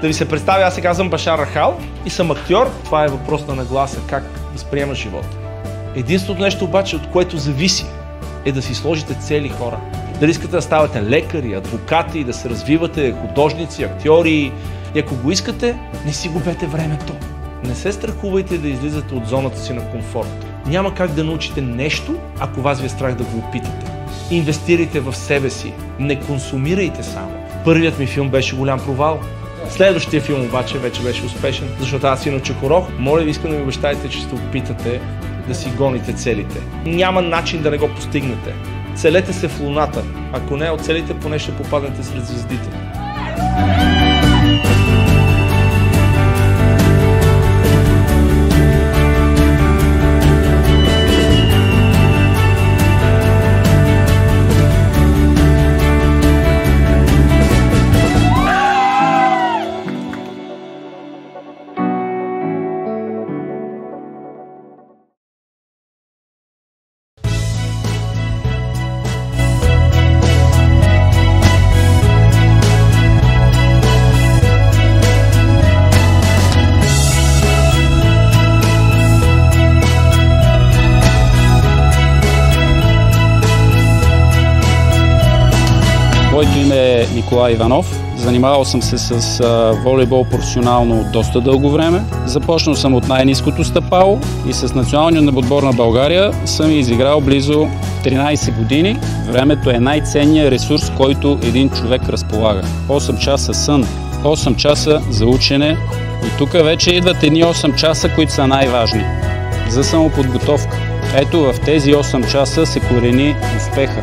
Да ви се представя, аз се казвам Башар Рахал и съм актьор. Това е въпрос на нагласа, как възприемаш живота. Единственото нещо обаче, от което зависи, е да си сложите цели, хора. Дали искате да ставате лекари, адвокати, да се развивате, художници, актьори. И ако го искате, не си губете времето. Не се страхувайте да излизате от зоната си на комфорт. Няма как да научите нещо, ако вас ви е страх да го опитате. Инвестирайте в себе си, не консумирайте само. Първият ми филм беше голям провал. Следващия филм обаче вече беше успешен, защото аз иначе хорох. Моля ви, искам да ми обещаете, че ще опитате да си гоните целите. Няма начин да не го постигнете. Целете се в луната. Ако не оцелите, поне ще попаднете сред звездите. Моето име е Николай Иванов. Занимавал съм се с волейбол професионално доста дълго време. Започнал съм от най-ниското стъпало и с националния отбор на България съм изиграл близо 13 години. Времето е най-ценният ресурс, който един човек разполага. 8 часа сън, 8 часа за учене и тук вече идват едни 8 часа, които са най-важни за самоподготовка. Ето в тези 8 часа се корени успеха.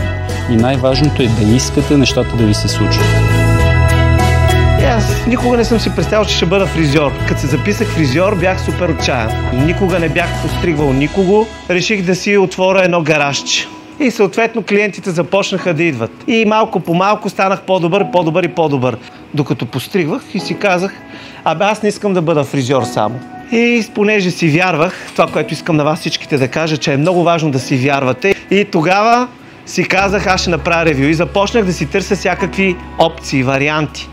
И най-важното е да искате нещата да ви се случат. Аз никога не съм си представил, че ще бъда фризьор. Като се записах фризьор, бях супер отчаян. Никога не бях постригвал никого. Реших да си отворя едно гаражче. И съответно клиентите започнаха да идват. И малко по малко станах по-добър. Докато постригвах и си казах, аз не искам да бъда фризьор само. И понеже си вярвах, това, което искам на вас всичките да кажа, че е много важно да си вярвате. И тогава си казах, аз ще направя ревю и започнах да си търся всякакви опции, варианти.